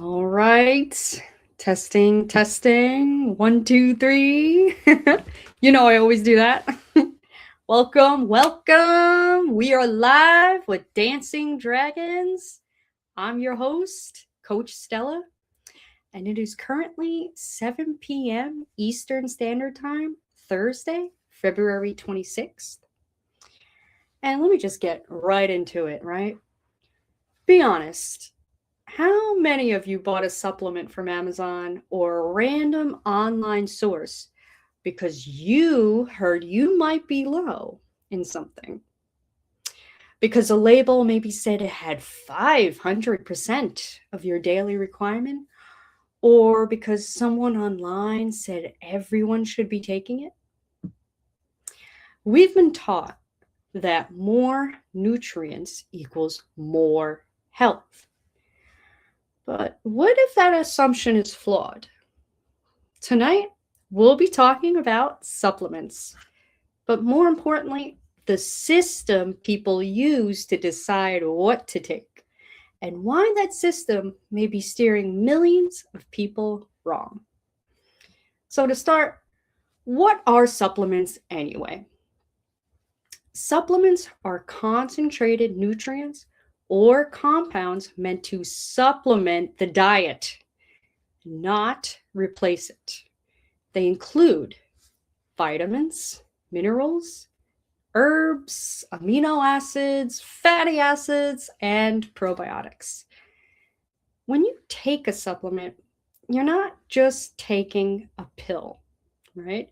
All right. Testing, testing. One, two, three. I always do that. Welcome, welcome. We are live with Dancing Dragons. I'm your host, Coach Stella, and it is currently 7 p.m. Eastern Standard Time, Thursday, February 26th. And let me just get right into it, right? Be honest. How many of you bought a supplement from Amazon or a random online source because you heard you might be low in something? Because a label maybe said it had 500% of your daily requirement, or because someone online said everyone should be taking it? We've been taught that more nutrients equals more health. But what if that assumption is flawed? Tonight, we'll be talking about supplements, but more importantly, the system people use to decide what to take and why that system may be steering millions of people wrong. So, to start, what are supplements anyway? Supplements are concentrated nutrients or compounds meant to supplement the diet, not replace it. They include vitamins, minerals, herbs, amino acids, fatty acids, and probiotics. When you take a supplement, you're not just taking a pill, right?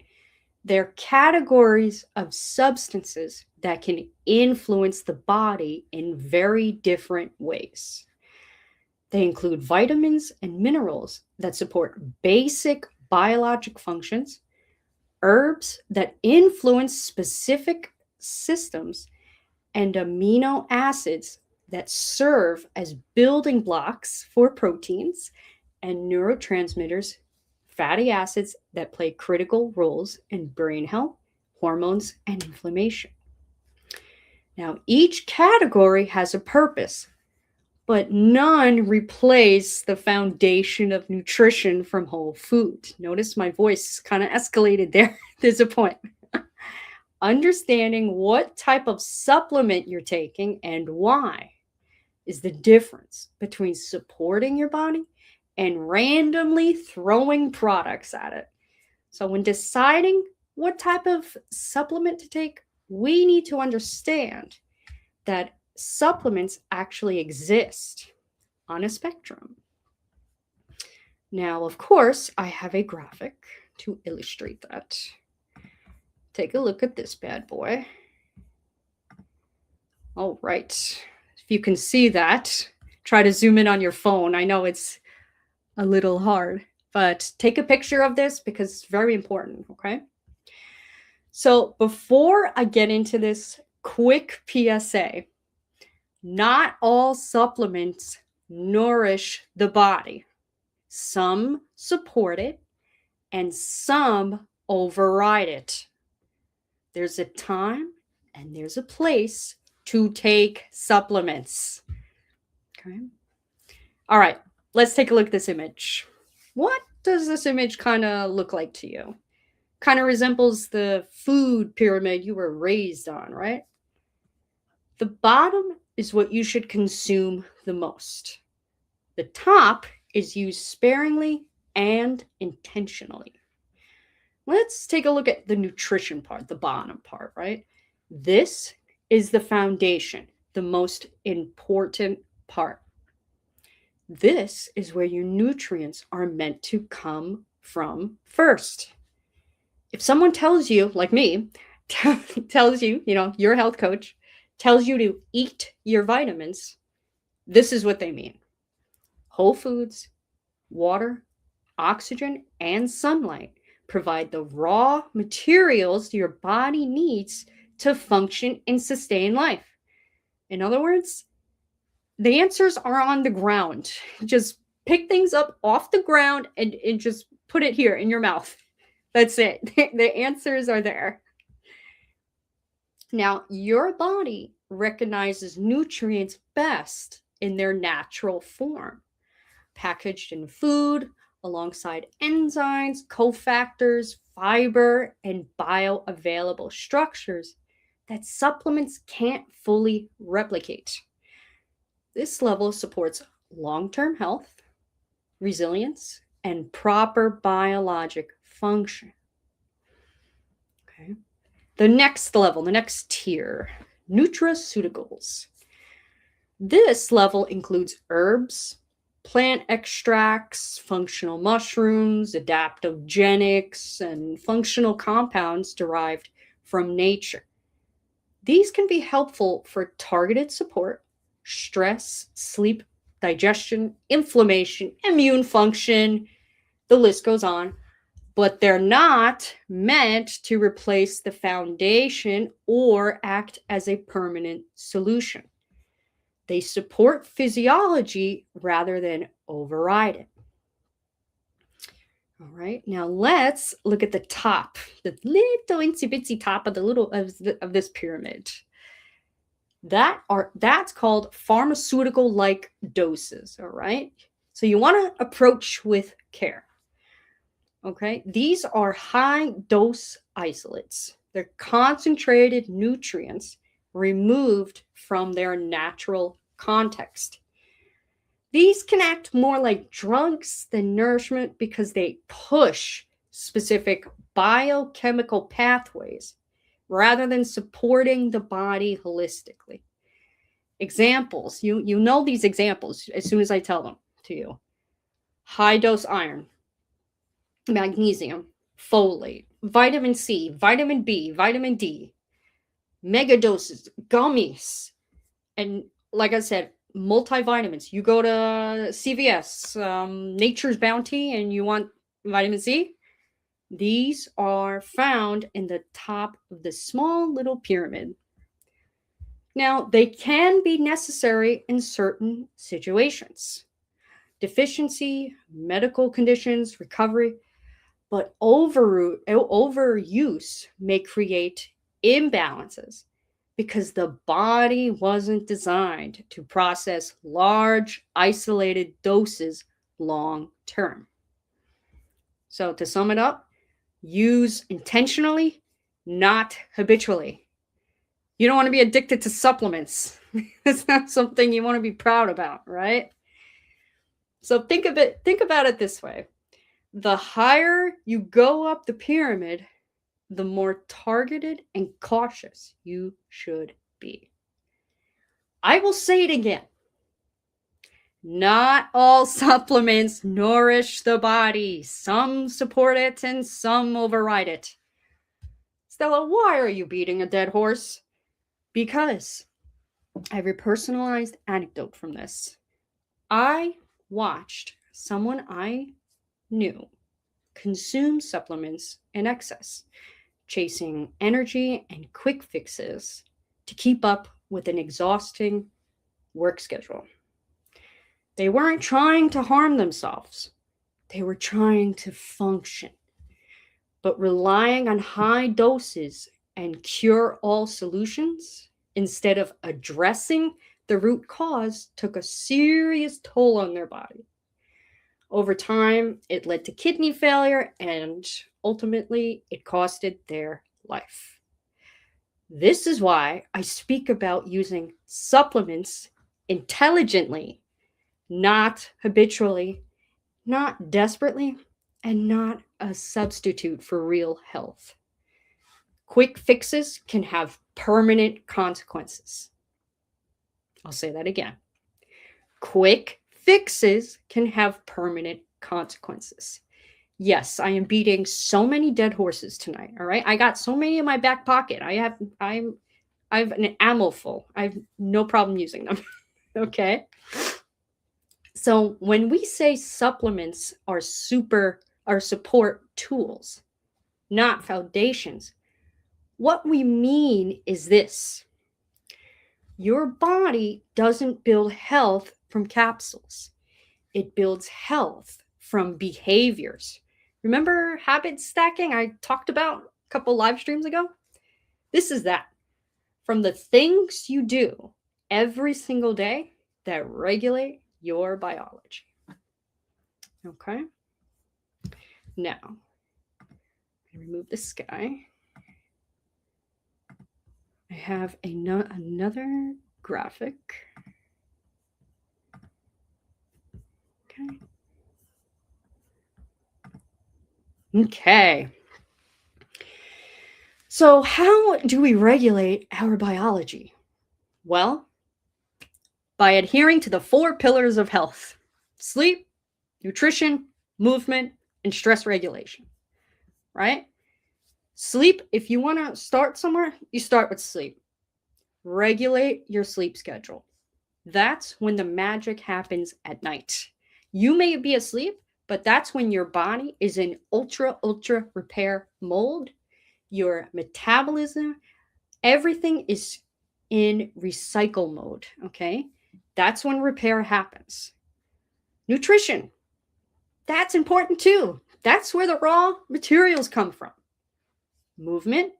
They're categories of substances that can influence the body in very different ways. They include vitamins and minerals that support basic biologic functions, herbs that influence specific systems, and amino acids that serve as building blocks for proteins, and neurotransmitters, fatty acids that play critical roles in brain health, hormones, and inflammation. Now, each category has a purpose, but none replace the foundation of nutrition from whole food. Notice my voice kind of escalated there. There's a point. Understanding what type of supplement you're taking and why is the difference between supporting your body and randomly throwing products at it. So, when deciding what type of supplement to take, we need to understand that supplements actually exist on a spectrum. Now, of course, I have a graphic to illustrate that. Take a look at this bad boy. All right. If you can see that, try to zoom in on your phone. I know it's a little hard, but take a picture of this because it's very important, okay? So before I get into this quick PSA, not all supplements nourish the body. Some support it and some override it. There's a time and there's a place to take supplements. Okay. All right, let's take a look at this image. What does this image kind of look like to you? Kind of resembles the food pyramid you were raised on, right? The bottom is what you should consume the most. The top is used sparingly and intentionally. Let's take a look at the nutrition part, the bottom part, right? This is the foundation, the most important part. This is where your nutrients are meant to come from first. If someone tells you, like me, tells you, your health coach, tells you to eat your vitamins, this is what they mean. Whole foods, water, oxygen, and sunlight provide the raw materials your body needs to function and sustain life. In other words, the answers are on the ground. Just pick things up off the ground and just put it here in your mouth. That's it. The answers are there. Now, your body recognizes nutrients best in their natural form. packaged in food alongside enzymes, cofactors, fiber, and bioavailable structures that supplements can't fully replicate. This level supports long-term health, resilience, and proper biologic function. Okay. The next level, the next tier, nutraceuticals. This level includes herbs, plant extracts, functional mushrooms, adaptogenics, and functional compounds derived from nature. These can be helpful for targeted support, stress, sleep, digestion, inflammation, immune function. The list goes on, but they're not meant to replace the foundation or act as a permanent solution. They support physiology rather than override it. All right, now let's look at the top, the little itsy bitsy top of of this pyramid. That's called pharmaceutical-like doses. All right, so you want to approach with care. Okay, these are high-dose isolates. They're concentrated nutrients removed from their natural context. These can act more like drugs than nourishment because they push specific biochemical pathways rather than supporting the body holistically. Examples, you know these examples as soon as I tell them to you. High dose iron, magnesium, folate, vitamin C, vitamin B, vitamin D, mega doses, gummies, and like I said, multivitamins. You go to CVS, Nature's Bounty, and you want vitamin C. These are found in the top of the small little pyramid. Now, they can be necessary in certain situations. Deficiency, medical conditions, recovery, but overuse may create imbalances because the body wasn't designed to process large, isolated doses long term. So, to sum it up, use intentionally, not habitually. You don't want to be addicted to supplements. It's not something you want to be proud about, right? So think about it this way. The higher you go up the pyramid, the more targeted and cautious you should be. I will say it again. Not all supplements nourish the body. Some support it and some override it. Stella, why are you beating a dead horse? Because I have a personalized anecdote from this. I watched someone I knew consume supplements in excess, chasing energy and quick fixes to keep up with an exhausting work schedule. They weren't trying to harm themselves. They were trying to function. But relying on high doses and cure-all solutions instead of addressing the root cause took a serious toll on their body. Over time, it led to kidney failure and ultimately it costed their life. This is why I speak about using supplements intelligently, not habitually, not desperately, and not a substitute for real health. Quick fixes can have permanent consequences. I'll say that again. Quick fixes can have permanent consequences. Yes, I am beating so many dead horses tonight. All right. I got so many in my back pocket. I have an ammo full. I have no problem using them. Okay. So when we say supplements are support tools, not foundations, what we mean is this. Your body doesn't build health from capsules. It builds health from behaviors. Remember habit stacking I talked about a couple live streams ago? This is that. From the things you do every single day that regulate your biology. Okay. Now, remove this guy. I have another graphic. Okay. Okay. So, how do we regulate our biology? Well, by adhering to the 4 pillars of health: sleep, nutrition, movement, and stress regulation, right? Sleep, if you want to start somewhere, you start with sleep. Regulate your sleep schedule. That's when the magic happens at night. You may be asleep, but that's when your body is in ultra repair mode. Your metabolism, everything is in recycle mode, okay? That's when repair happens. Nutrition, that's important too. That's where the raw materials come from. Movement,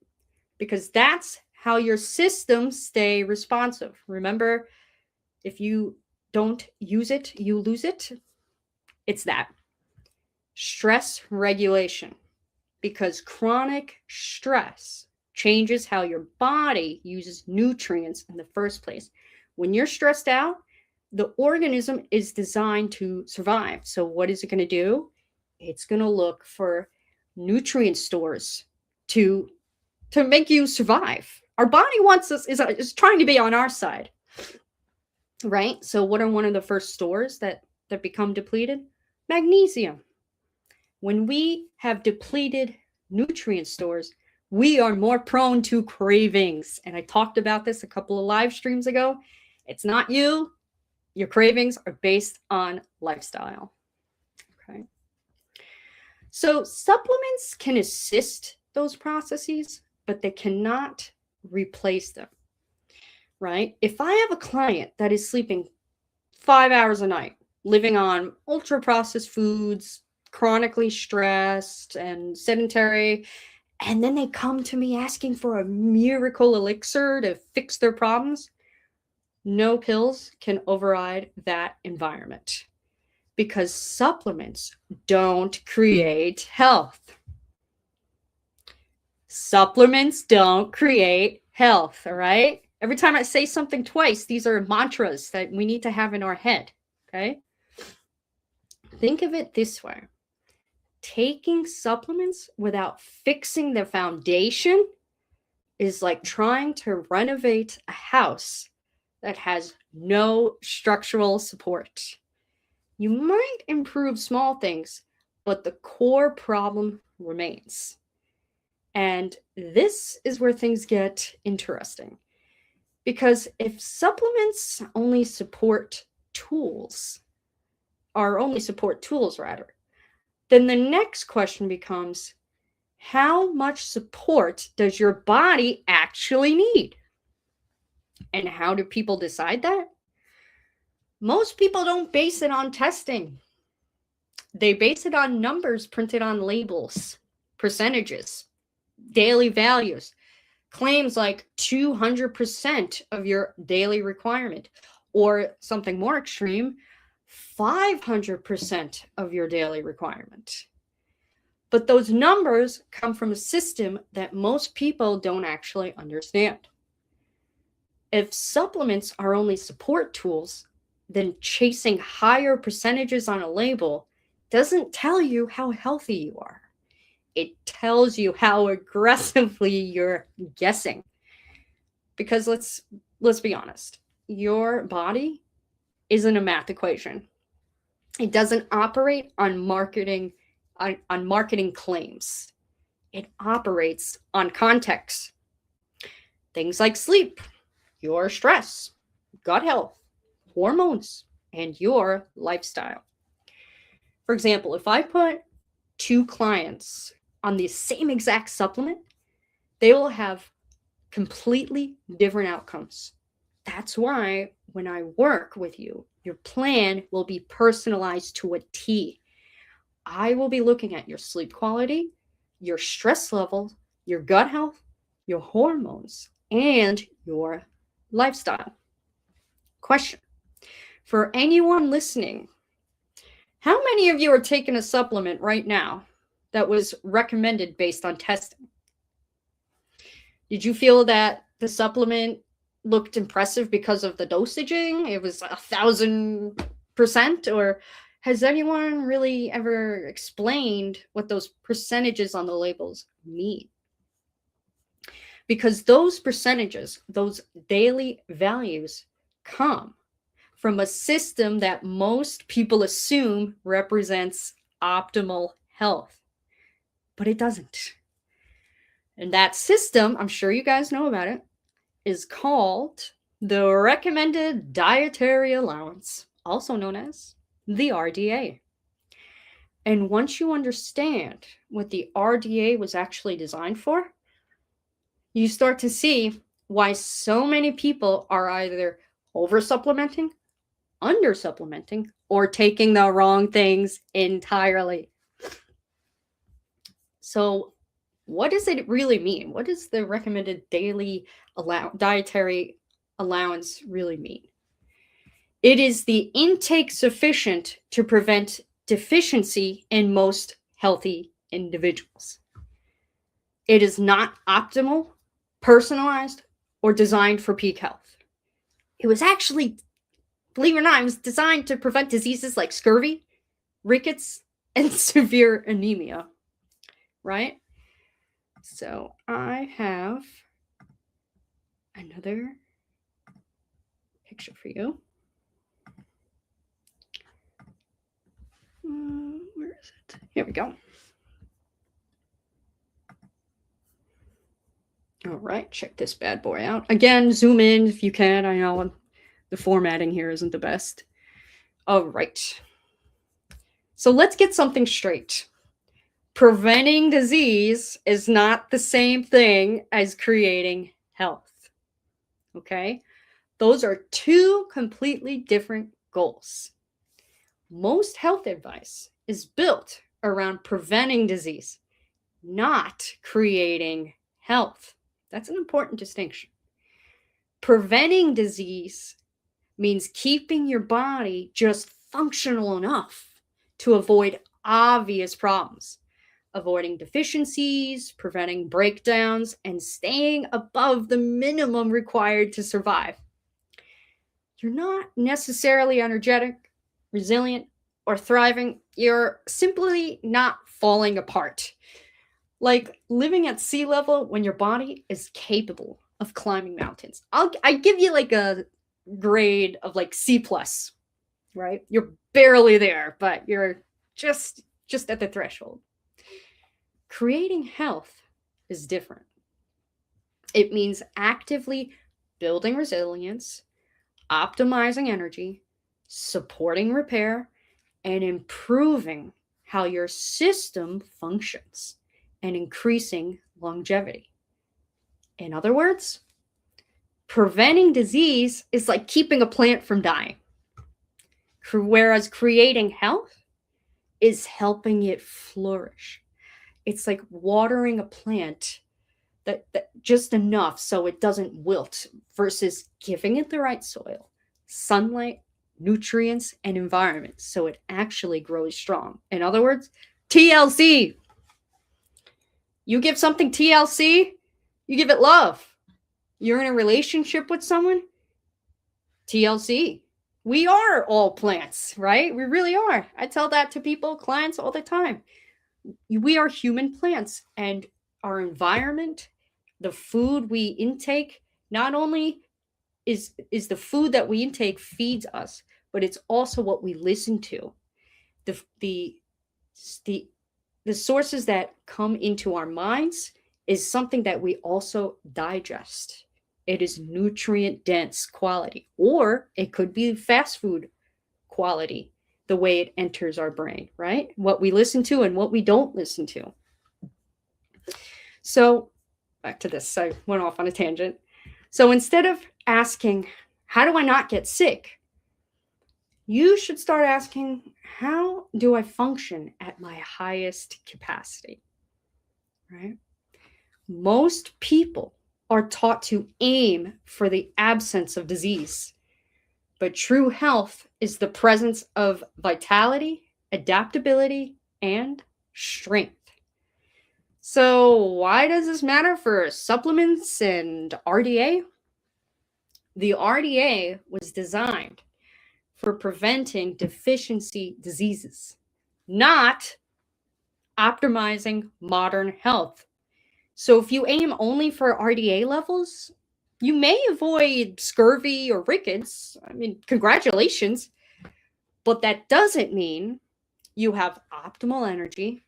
because that's how your systems stay responsive. Remember, if you don't use it, you lose it. It's that. Stress regulation, because chronic stress changes how your body uses nutrients in the first place. When you're stressed out, the organism is designed to survive. So what is it going to do? It's going to look for nutrient stores to make you survive. Our body wants us, is trying to be on our side, right? So what are one of the first stores that become depleted? Magnesium. When we have depleted nutrient stores, we are more prone to cravings. And I talked about this a couple of live streams ago. It's not you. Your cravings are based on lifestyle. Okay. So supplements can assist those processes, but they cannot replace them, right? If I have a client that is sleeping 5 hours a night, living on ultra processed foods, chronically stressed and sedentary, and then they come to me asking for a miracle elixir to fix their problems, no pills can override that environment, because supplements don't create health. Supplements don't create health, all right? Every time I say something twice, these are mantras that we need to have in our head, okay? Think of it this way. Taking supplements without fixing the foundation is like trying to renovate a house that has no structural support. You might improve small things, but the core problem remains. And this is where things get interesting. Because if supplements only support tools, then the next question becomes, how much support does your body actually need? And how do people decide that? Most people don't base it on testing. They base it on numbers printed on labels, percentages, daily values, claims like 200% of your daily requirement, or something more extreme, 500% of your daily requirement. But those numbers come from a system that most people don't actually understand. If supplements are only support tools, then chasing higher percentages on a label doesn't tell you how healthy you are. It tells you how aggressively you're guessing. Because let's be honest, your body isn't a math equation. It doesn't operate on marketing claims. It operates on context. Things like sleep, your stress, gut health, hormones, and your lifestyle. For example, if I put 2 clients on the same exact supplement, they will have completely different outcomes. That's why when I work with you, your plan will be personalized to a T. I will be looking at your sleep quality, your stress level, your gut health, your hormones, and your lifestyle. Question: for anyone listening How many of you are taking a supplement right now that was recommended based on testing? Did you feel that the supplement looked impressive because of the dosaging? It was 1,000%? Or has anyone really ever explained what those percentages on the labels mean? Because those percentages, those daily values, come from a system that most people assume represents optimal health, but it doesn't. And that system, I'm sure you guys know about it, is called the Recommended Dietary Allowance, also known as the RDA. And once you understand what the RDA was actually designed for, you start to see why so many people are either over supplementing, under supplementing, or taking the wrong things entirely. So, what does it really mean? What does the recommended daily dietary allowance really mean? It is the intake sufficient to prevent deficiency in most healthy individuals. It is not optimal, personalized, or designed for peak health. It was actually, believe it or not, it was designed to prevent diseases like scurvy, rickets, and severe anemia, right? So I have another picture for you. Where is it? Here we go. All right, check this bad boy out. Again, zoom in if you can. I know the formatting here isn't the best. All right. So let's get something straight. Preventing disease is not the same thing as creating health. Okay? Those are two completely different goals. Most health advice is built around preventing disease, not creating health. That's an important distinction. Preventing disease means keeping your body just functional enough to avoid obvious problems, avoiding deficiencies, preventing breakdowns, and staying above the minimum required to survive. You're not necessarily energetic, resilient, or thriving. You're simply not falling apart. Like living at sea level when your body is capable of climbing mountains. I give you like a grade of like C+, right? You're barely there, but you're just at the threshold. Creating health is different. It means actively building resilience, optimizing energy, supporting repair, and improving how your system functions and increasing longevity. In other words, preventing disease is like keeping a plant from dying, whereas creating health is helping it flourish. It's like watering a plant that just enough so it doesn't wilt versus giving it the right soil, sunlight, nutrients, and environment so it actually grows strong. In other words, TLC. You give something TLC, you give it love. You're in a relationship with someone, TLC. We are all plants, right? We really are. I tell that to people, clients all the time. We are human plants, and our environment, the food we intake, not only is the food that we intake feeds us, but it's also what we listen to. The sources that come into our minds is something that we also digest. It is nutrient dense quality, or it could be fast food quality, the way it enters our brain, right? What we listen to and what we don't listen to. So back to this, I went off on a tangent. So instead of asking, how do I not get sick? You should start asking, how do I function at my highest capacity, right? Most people are taught to aim for the absence of disease, but true health is the presence of vitality, adaptability, and strength. So why does this matter for supplements and RDA? The RDA was designed for preventing deficiency diseases, not optimizing modern health. So if you aim only for RDA levels, you may avoid scurvy or rickets. I mean, congratulations. But that doesn't mean you have optimal energy,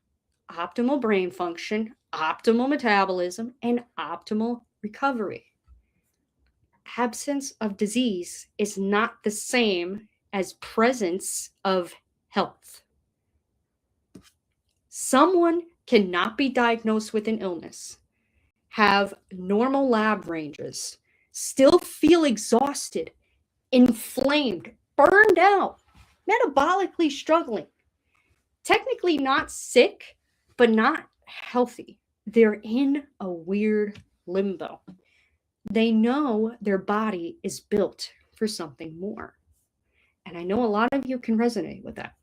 optimal brain function, optimal metabolism, and optimal recovery. Absence of disease is not the same as presence of health. Someone cannot be diagnosed with an illness, have normal lab ranges, still feel exhausted, inflamed, burned out, metabolically struggling, technically not sick, but not healthy. They're in a weird limbo. They know their body is built for something more. And I know a lot of you can resonate with that.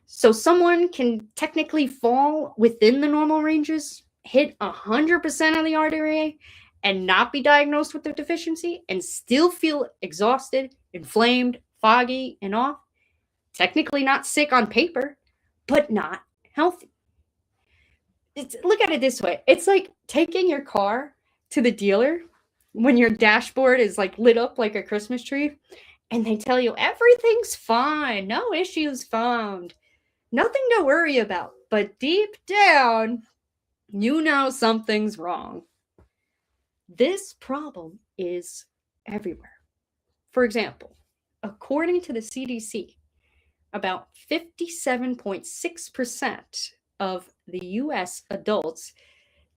So someone can technically fall within the normal ranges, hit 100% of the RDA, and not be diagnosed with the deficiency and still feel exhausted, inflamed, foggy, and off. Technically not sick on paper, but not healthy. Look at it this way. It's like taking your car to the dealer when your dashboard is like lit up like a Christmas tree and they tell you everything's fine, no issues found, nothing to worry about. But deep down, you know something's wrong. This problem is everywhere. For example, according to the CDC, about 57.6% of the US adults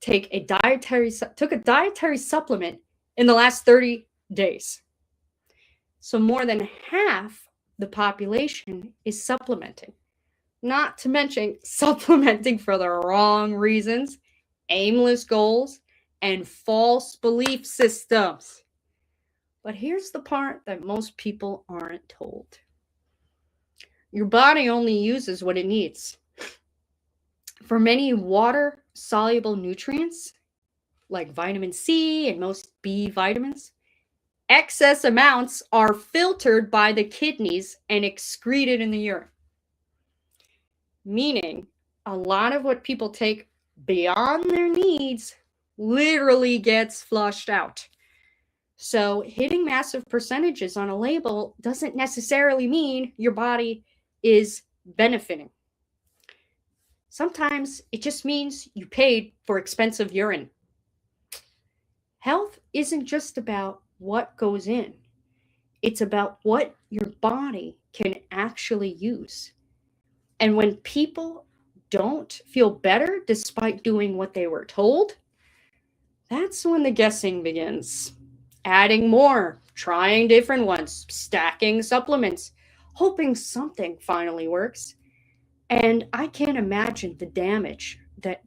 took a dietary supplement in the last 30 days. So more than half the population is supplementing. Not to mention supplementing for the wrong reasons, aimless goals, and false belief systems. But here's the part that most people aren't told. Your body only uses what it needs. For many water-soluble nutrients, like vitamin C and most B vitamins, excess amounts are filtered by the kidneys and excreted in the urine. Meaning, a lot of what people take beyond their needs literally gets flushed out. So hitting massive percentages on a label doesn't necessarily mean your body is benefiting. Sometimes it just means you paid for expensive urine. Health isn't just about what goes in. It's about what your body can actually use. And when people don't feel better despite doing what they were told, that's when the guessing begins. Adding more, trying different ones, stacking supplements, hoping something finally works. And I can't imagine the damage that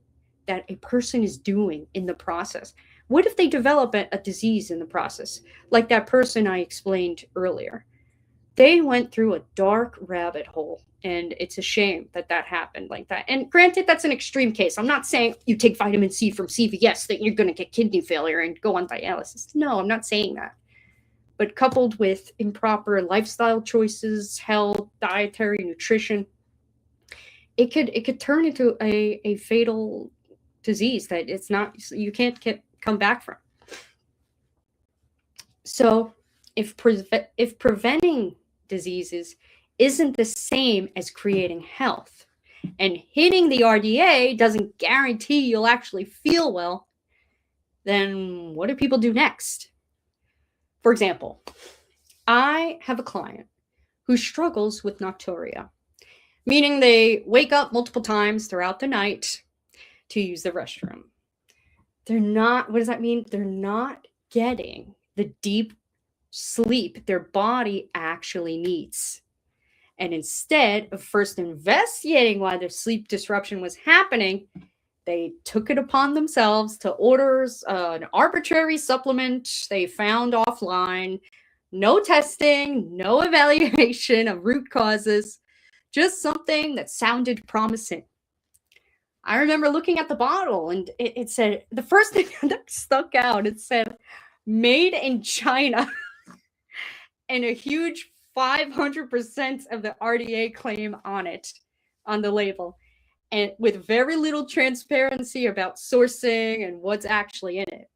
a person is doing in the process. What if they develop a disease in the process? Like that person I explained earlier. They went through a dark rabbit hole, and it's a shame that happened like that. And granted, that's an extreme case. I'm not saying you take vitamin C from CVS that you're going to get kidney failure and go on dialysis. No, I'm not saying that. But coupled with improper lifestyle choices, health, dietary, nutrition, it could turn into a fatal disease that you can't come back from. So if preventing diseases isn't the same as creating health, and hitting the RDA doesn't guarantee you'll actually feel well, then what do people do next? For example, I have a client who struggles with nocturia, meaning they wake up multiple times throughout the night to use the restroom. What does that mean? They're not getting the deep sleep their body actually needs. And instead of first investigating why their sleep disruption was happening, they took it upon themselves to order an arbitrary supplement they found offline. No testing, no evaluation of root causes. Just something that sounded promising. I remember looking at the bottle and it said, the first thing that stuck out, it said, made in China, and a huge 500% of the RDA claim on it, on the label, and with very little transparency about sourcing and what's actually in it.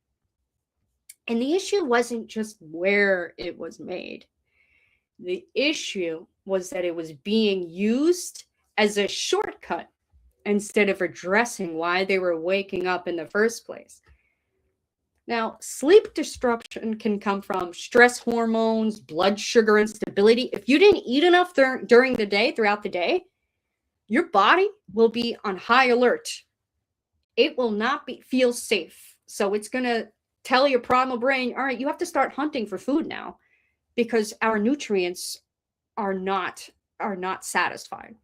And the issue wasn't just where it was made. The issue was that it was being used as a shortcut instead of addressing why they were waking up in the first place. Now, sleep disruption can come from stress hormones, blood sugar instability. If you didn't eat enough during the day, throughout the day, your body will be on high alert. It will not feel safe. So it's going to tell your primal brain, all right, you have to start hunting for food now, because our nutrients are not satisfied.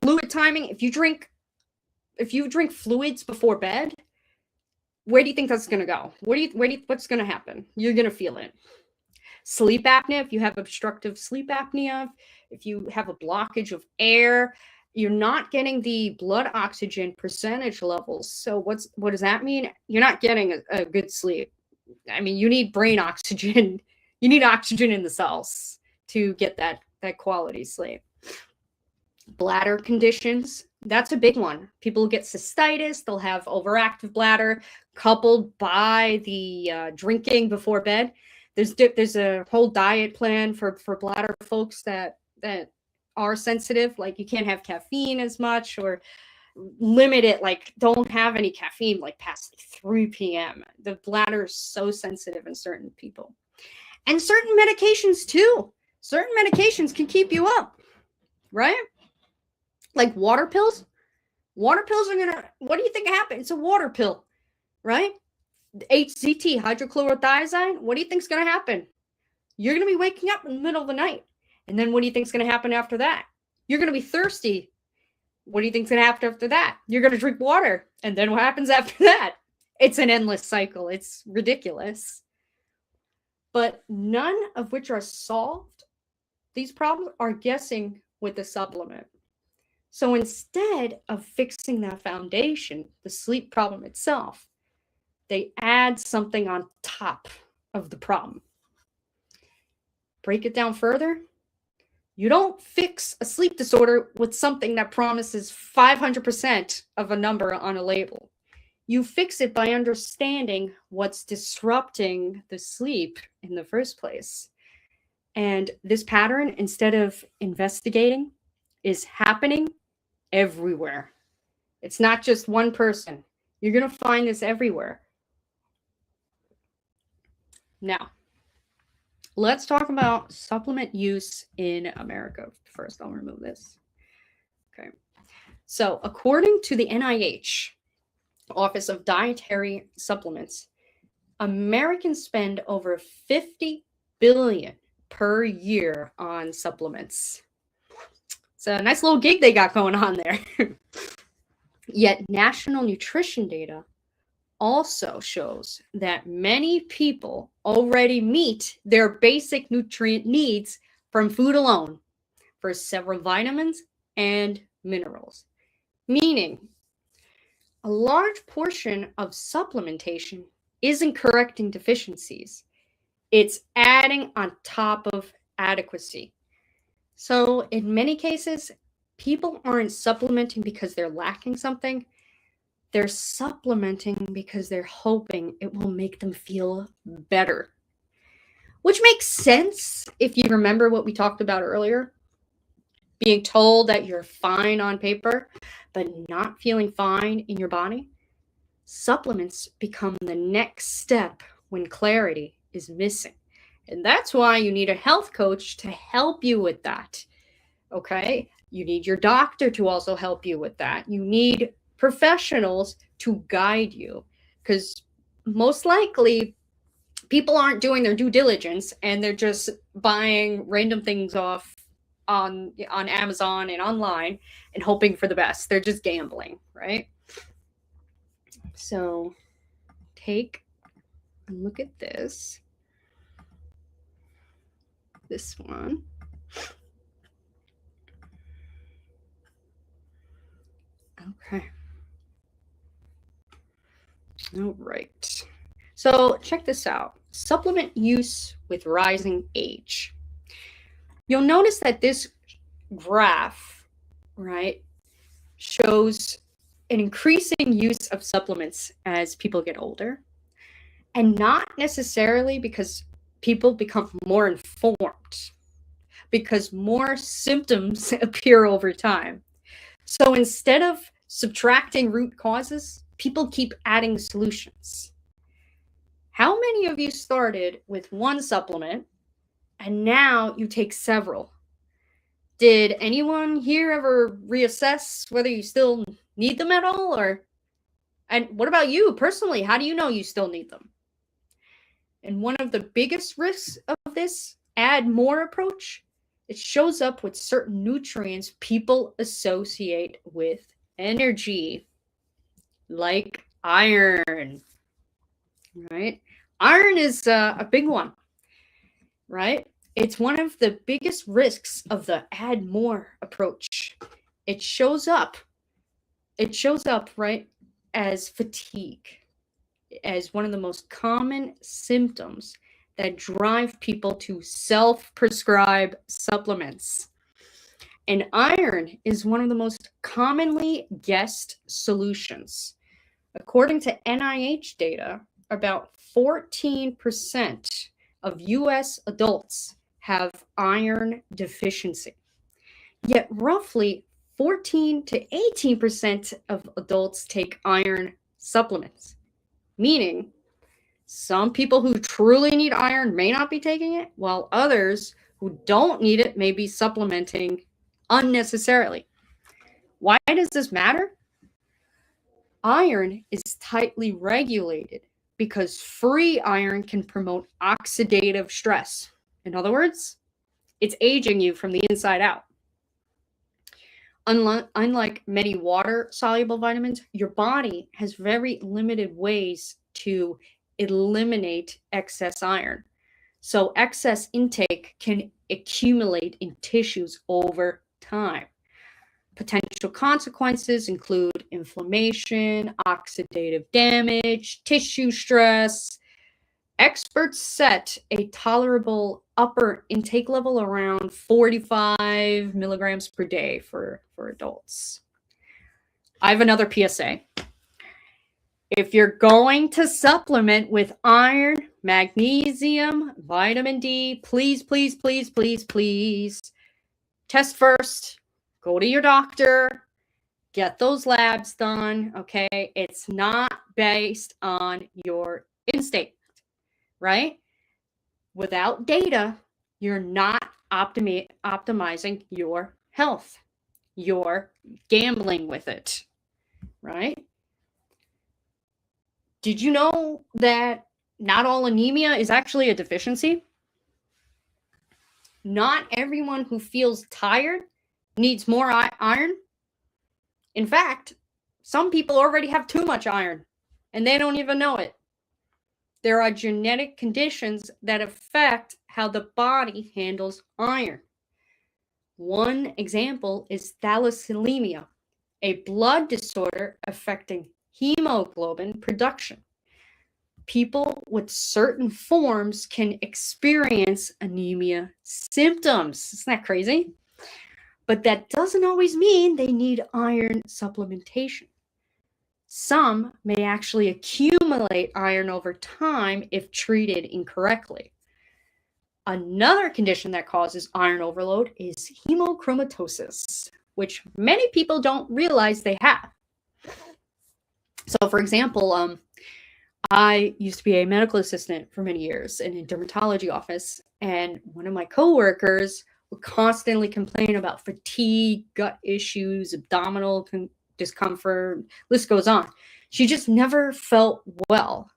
Fluid timing, if you drink fluids before bed, where do you think that's going to go? What's going to happen? You're going to feel it. Sleep apnea, if you have obstructive sleep apnea, if you have a blockage of air, you're not getting the blood oxygen percentage levels. So what does that mean? You're not getting a good sleep. I mean, you need brain oxygen. You need oxygen in the cells to get that quality sleep. Bladder conditions, that's a big one. People get cystitis, they'll have overactive bladder coupled by the drinking before bed. There's a whole diet plan for bladder folks that are sensitive, like you can't have caffeine as much, or limit it, like don't have any caffeine like past 3 p.m. The bladder is so sensitive in certain people. And certain medications too. Certain medications can keep you up, right? Like water pills. Water pills are gonna, what do you think happened? It's a water pill, right? HCT, hydrochlorothiazide, what do you think's gonna happen? You're gonna be waking up in the middle of the night. And then what do you think's gonna happen after that? You're gonna be thirsty. What do you think's gonna happen after that? You're gonna drink water. And then what happens after that? It's an endless cycle. It's ridiculous. But none of which are solved. These problems are guessing with the supplement. So instead of fixing that foundation, the sleep problem itself, they add something on top of the problem. Break it down further. You don't fix a sleep disorder with something that promises 500% of a number on a label. You fix it by understanding what's disrupting the sleep in the first place. And this pattern, instead of investigating, is happening everywhere. It's not just one person. You're going to find this everywhere. Now, let's talk about supplement use in America. First, I'll remove this. Okay. So, according to the NIH, Office of Dietary Supplements, Americans spend over $50 billion per year on supplements. It's a nice little gig they got going on there. Yet national nutrition data also shows that many people already meet their basic nutrient needs from food alone for several vitamins and minerals, meaning a large portion of supplementation isn't correcting deficiencies. It's adding on top of adequacy. So in many cases, people aren't supplementing because they're lacking something. They're supplementing because they're hoping it will make them feel better, which makes sense if you remember what we talked about earlier. Being told that you're fine on paper, but not feeling fine in your body. Supplements become the next step when clarity is missing. And that's why you need a health coach to help you with that. Okay? You need your doctor to also help you with that. You need professionals to guide you, because most likely people aren't doing their due diligence and they're just buying random things off on Amazon and online and hoping for the best. They're just gambling, right? So take a look at this one. Okay. All right. So check this out. Supplement use with rising age. You'll notice that this graph, right, shows an increasing use of supplements as people get older, and not necessarily because people become more informed, because more symptoms appear over time. So instead of subtracting root causes, people keep adding solutions. How many of you started with one supplement and now you take several? Did anyone here ever reassess whether you still need them at all? And what about you personally? How do you know you still need them? And one of the biggest risks of this add more approach, it shows up with certain nutrients people associate with energy, like iron, right? Iron is a big one, right? It's one of the biggest risks of the add more approach. It shows up, right, as fatigue, as one of the most common symptoms that drive people to self-prescribe supplements. And iron is one of the most commonly guessed solutions. According to NIH data, about 14% of US adults have iron deficiency. Yet roughly 14 to 18% of adults take iron supplements, meaning some people who truly need iron may not be taking it, while others who don't need it may be supplementing unnecessarily. Why does this matter? Iron is tightly regulated because free iron can promote oxidative stress. In other words, it's aging you from the inside out. Unlike many water-soluble vitamins, your body has very limited ways to eliminate excess iron. So excess intake can accumulate in tissues over time. Potential consequences include inflammation, oxidative damage, tissue stress. Experts set a tolerable upper intake level around 45 milligrams per day for adults. I have another PSA. If you're going to supplement with iron, magnesium, vitamin D, please, please, please, please, please, test first. Go to your doctor, get those labs done, okay? It's not based on your instinct, right? Without data, you're not optimizing your health. You're gambling with it, right? Did you know that not all anemia is actually a deficiency? Not everyone who feels tired needs more iron. In fact, some people already have too much iron and they don't even know it. There are genetic conditions that affect how the body handles iron. One example is thalassemia, a blood disorder affecting hemoglobin production. People with certain forms can experience anemia symptoms. Isn't that crazy? But that doesn't always mean they need iron supplementation. Some may actually accumulate iron over time if treated incorrectly. Another condition that causes iron overload is hemochromatosis, which many people don't realize they have. So, for example, I used to be a medical assistant for many years in a dermatology office, and one of my coworkers would constantly complain about fatigue, gut issues, abdominal discomfort, list goes on. She just never felt well.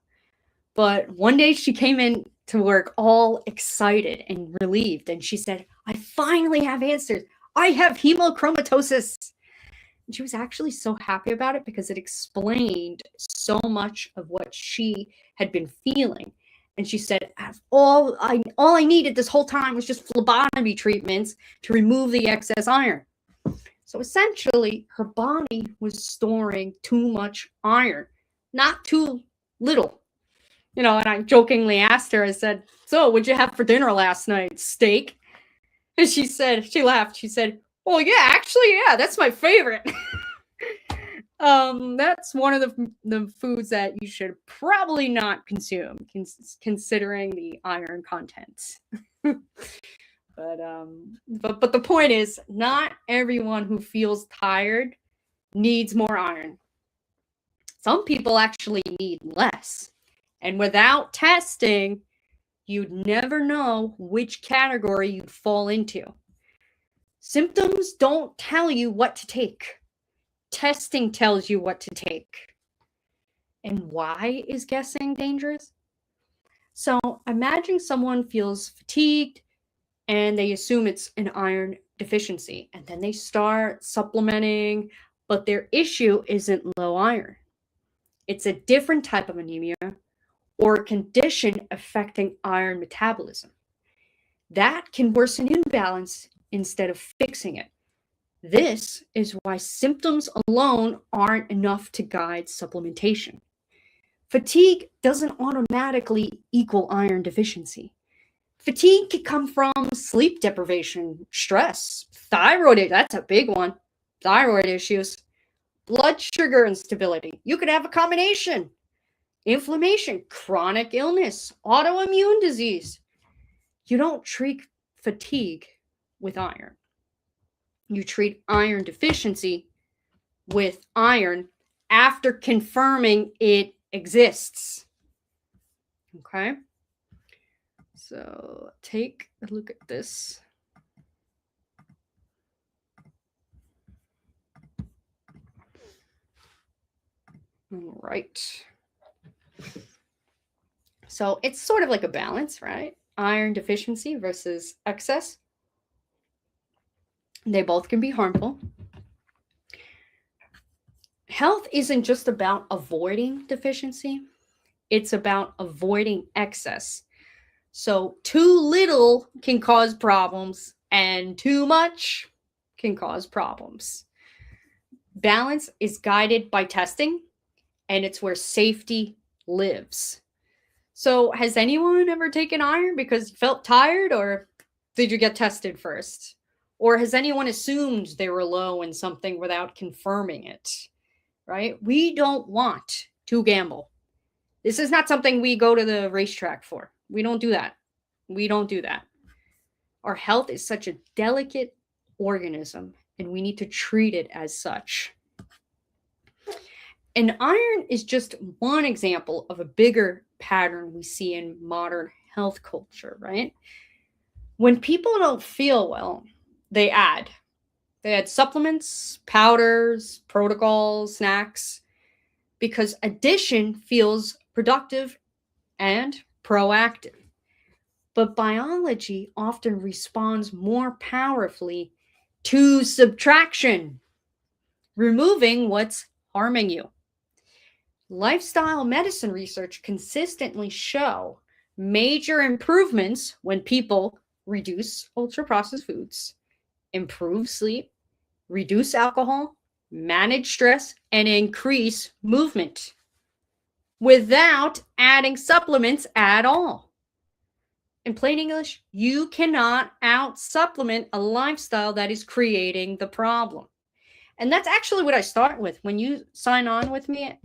But one day she came in to work all excited and relieved, and she said, I finally have answers. I have hemochromatosis. And she was actually so happy about it because it explained so much of what she had been feeling. And she said, all I needed this whole time was just phlebotomy treatments to remove the excess iron. So essentially, her body was storing too much iron, not too little. And I jokingly asked her, I said, "So, what'd you have for dinner last night? Steak?" And she laughed. She said, "Well, yeah, actually, yeah, that's my favorite." That's one of the foods that you should probably not consume, considering the iron content. But the point is, not everyone who feels tired needs more iron. Some people actually need less. And without testing, you'd never know which category you'd fall into. Symptoms don't tell you what to take. Testing tells you what to take. And why is guessing dangerous? So imagine someone feels fatigued and they assume it's an iron deficiency, and then they start supplementing, but their issue isn't low iron. It's a different type of anemia or a condition affecting iron metabolism. That can worsen imbalance instead of fixing it. This is why symptoms alone aren't enough to guide supplementation. Fatigue doesn't automatically equal iron deficiency. Fatigue can come from sleep deprivation, stress, thyroid, that's a big one, thyroid issues, blood sugar instability. You could have a combination. Inflammation, chronic illness, autoimmune disease. You don't treat fatigue with iron. You treat iron deficiency with iron after confirming it exists. Okay? So take a look at this. All right. So it's sort of like a balance, right? Iron deficiency versus excess. They both can be harmful. Health isn't just about avoiding deficiency. It's about avoiding excess. So too little can cause problems and too much can cause problems. Balance is guided by testing, and it's where safety lives. So has anyone ever taken iron because you felt tired, or did you get tested first? Or has anyone assumed they were low in something without confirming it? Right? We don't want to gamble. This is not something we go to the racetrack for. We don't do that. We don't do that. Our health is such a delicate organism, and we need to treat it as such. And iron is just one example of a bigger pattern we see in modern health culture, right? When people don't feel well, they add. They add supplements, powders, protocols, snacks, because addition feels productive and proactive. But biology often responds more powerfully to subtraction, removing what's harming you. Lifestyle medicine research consistently show major improvements when people reduce ultra-processed foods, improve sleep, reduce alcohol, manage stress, and increase movement without adding supplements at all. In plain English, you cannot out-supplement a lifestyle that is creating the problem. And that's actually what I start with. When you sign on with me,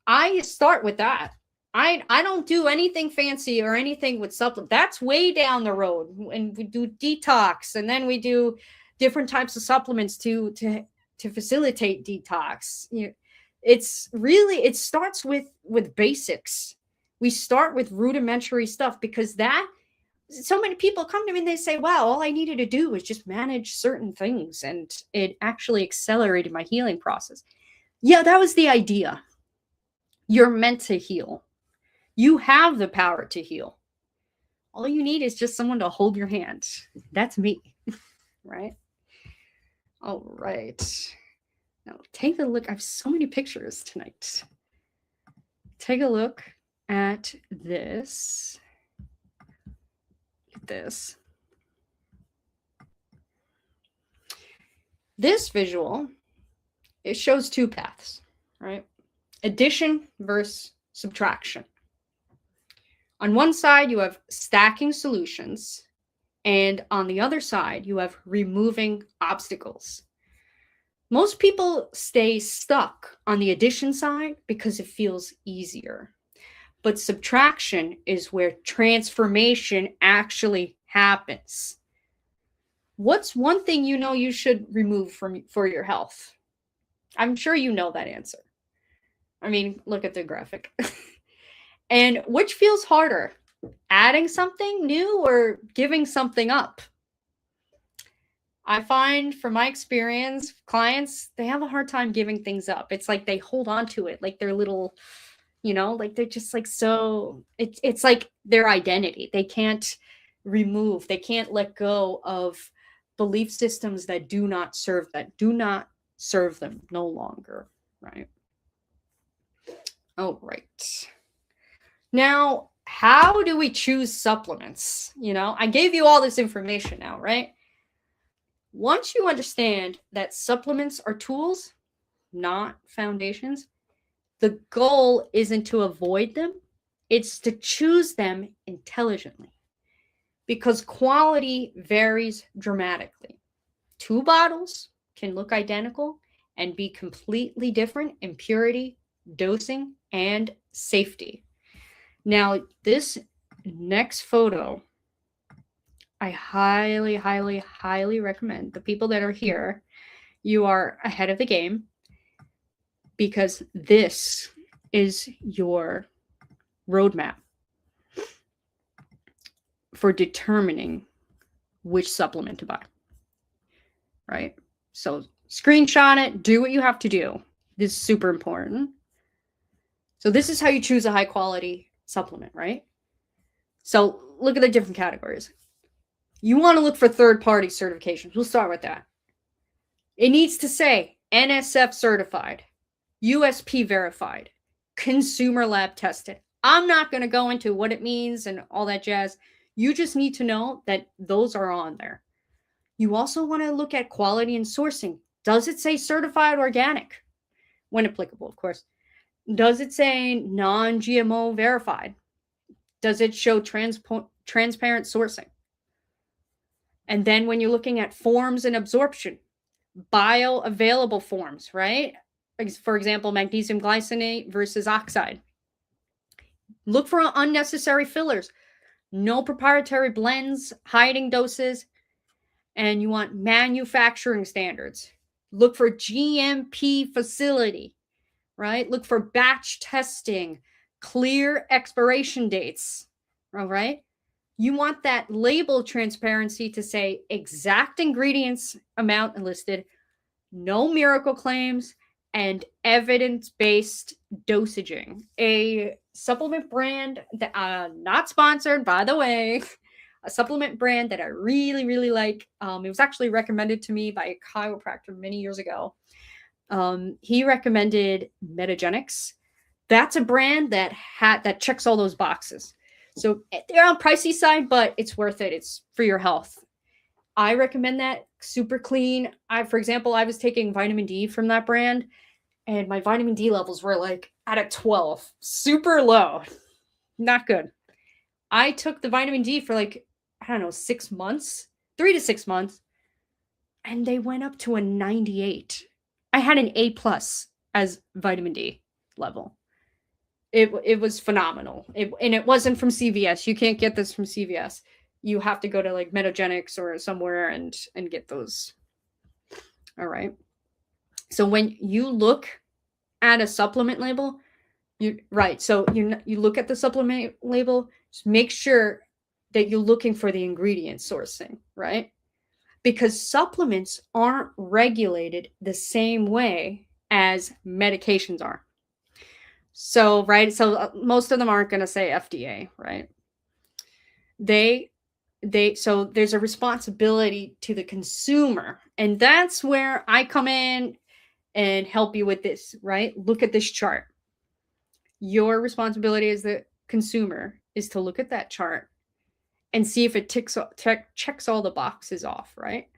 I start with that. I don't do anything fancy or anything with supplement. That's way down the road. And we do detox, and then we do different types of supplements to facilitate detox. It starts with basics. We start with rudimentary stuff, because so many people come to me and they say, wow, all I needed to do was just manage certain things, and it actually accelerated my healing process. Yeah, that was the idea. You're meant to heal. You have the power to heal. All you need is just someone to hold your hand. That's me, right? All right. Now take a look. I have so many pictures tonight. Take a look at this. This visual, it shows two paths, right? Addition versus subtraction. On one side, you have stacking solutions, and on the other side, you have removing obstacles. Most people stay stuck on the addition side because it feels easier. But subtraction is where transformation actually happens. What's one thing you know you should remove for your health? I'm sure you know that answer. I mean, look at the graphic. And which feels harder, adding something new or giving something up? I find from my experience, clients, they have a hard time giving things up. It's like they hold on to it like they're little, like they're just like so it's like their identity. They can't remove, they can't let go of belief systems that do not serve them no longer, right? Oh, right. Now, how do we choose supplements? I gave you all this information now, right? Once you understand that supplements are tools, not foundations, the goal isn't to avoid them, it's to choose them intelligently. Because quality varies dramatically. 2 bottles can look identical and be completely different in purity, dosing, and safety. Now, this next photo, I highly, highly, highly recommend the people that are here, you are ahead of the game, because this is your roadmap for determining which supplement to buy, right? So screenshot it, do what you have to do. This is super important. So this is how you choose a high quality supplement, right? So look at the different categories. You want to look for third-party certifications. We'll start with that. It needs to say NSF certified, USP verified, consumer lab tested. I'm not going to go into what it means and all that jazz. You just need to know that those are on there. You also want to look at quality and sourcing. Does it say certified organic? When applicable, of course. Does it say non-GMO verified? Does it show transparent sourcing? And then when you're looking at forms and absorption, bioavailable forms, right? For example, magnesium glycinate versus oxide. Look for unnecessary fillers, no proprietary blends, hiding doses, and you want manufacturing standards. Look for GMP facility, right? Look for batch testing, clear expiration dates, all right? You want that label transparency to say exact ingredients amount listed, no miracle claims, and evidence-based dosaging. A supplement brand that not sponsored, by the way, a supplement brand that I really, really like. It was actually recommended to me by a chiropractor many years ago. He recommended Metagenics. That's a brand that checks all those boxes. So they're on pricey side, but it's worth it. It's for your health. I recommend that. Super clean. For example, I was taking vitamin D from that brand, and my vitamin D levels were like at a 12, super low, not good. I took the vitamin D for like, I don't know, 6 months, 3 to 6 months, and they went up to a 98. I had an A+ as vitamin D level. It was phenomenal. And it wasn't from CVS. You can't get this from CVS. You have to go to like Metagenics or somewhere and get those. All right. So when you look at a supplement label, so you look at the supplement label, just make sure that you're looking for the ingredient sourcing, right? Because supplements aren't regulated the same way as medications are. So, right, so most of them aren't going to say FDA, right? So there's a responsibility to the consumer, and that's where I come in and help you with this, right? Look at this chart. Your responsibility as the consumer is to look at that chart and see if it checks all the boxes off, right?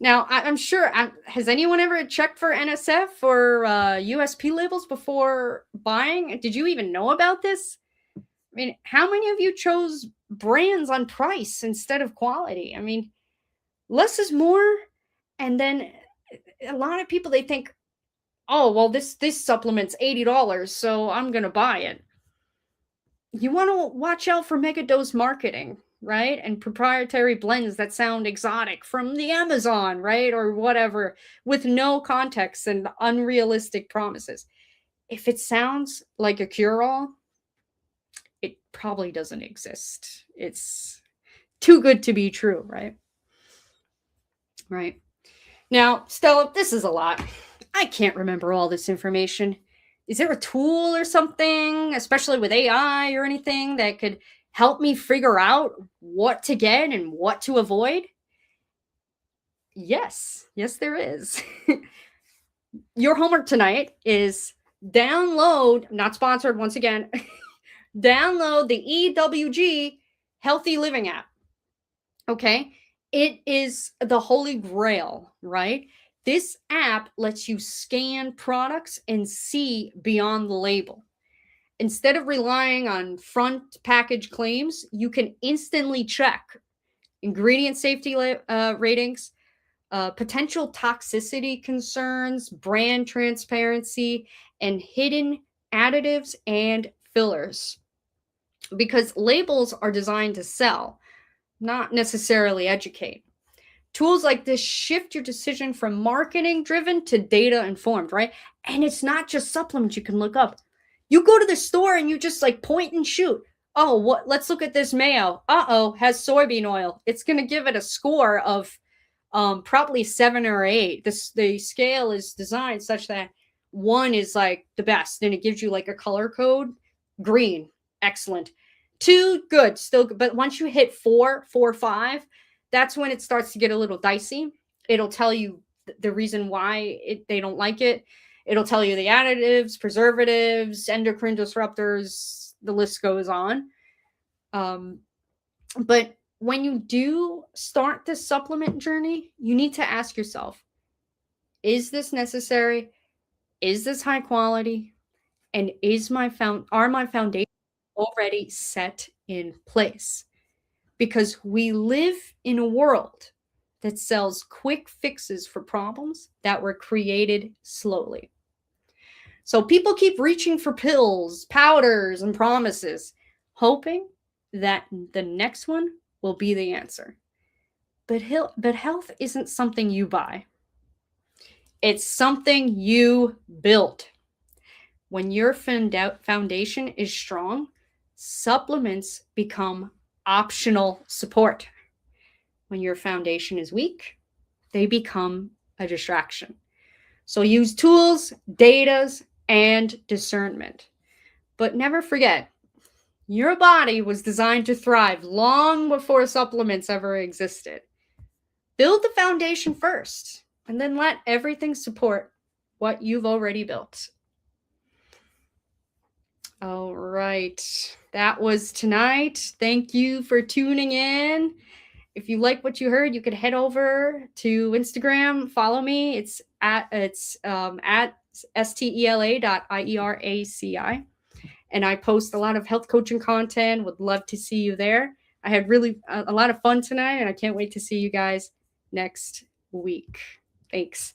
Now, I'm sure, has anyone ever checked for NSF or USP labels before buying? Did you even know about this? I mean, how many of you chose brands on price instead of quality? I mean, less is more. And then a lot of people, they think, oh, well, this supplement's $80, so I'm going to buy it. You want to watch out for mega dose marketing, right? And proprietary blends that sound exotic from the Amazon, right? Or whatever, with no context and unrealistic promises. If it sounds like a cure-all, it probably doesn't exist. It's too good to be true, right? Right. Now, Stella, this is a lot. I can't remember all this information. Is there a tool or something, especially with AI or anything, that could help me figure out what to get and what to avoid? Yes, there is. Your homework tonight is download, not sponsored once again, download the EWG Healthy Living app. Okay? It is the holy grail, right? This app lets you scan products and see beyond the label. Instead of relying on front package claims, you can instantly check ingredient safety ratings, potential toxicity concerns, brand transparency, and hidden additives and fillers. Because labels are designed to sell, not necessarily educate. Tools like this shift your decision from marketing driven to data informed, right? And it's not just supplements you can look up. You go to the store and you just like point and shoot. Oh, what? Let's look at this mayo. Uh-oh, has soybean oil. It's going to give it a score of probably 7 or 8. The scale is designed such that 1 is like the best, and it gives you like a color code. Green, excellent. 2, good, still good. But once you hit 4, 5, that's when it starts to get a little dicey. It'll tell you the reason why they don't like it. It'll tell you the additives, preservatives, endocrine disruptors, the list goes on. But when you do start this supplement journey, you need to ask yourself, is this necessary? Is this high quality? And are my foundations already set in place? Because we live in a world that sells quick fixes for problems that were created slowly. So people keep reaching for pills, powders, and promises, hoping that the next one will be the answer. But health isn't something you buy. It's something you build. When your foundation is strong, supplements become optional support. When your foundation is weak, they become a distraction. So use tools, data, and discernment. But never forget, your body was designed to thrive long before supplements ever existed. Build the foundation first, and then let everything support what you've already built. All right. That was tonight. Thank you for tuning in. If you like what you heard, you could head over to Instagram, follow me. It's at stela.ieraci. And I post a lot of health coaching content. Would love to see you there. I had really a lot of fun tonight, and I can't wait to see you guys next week. Thanks.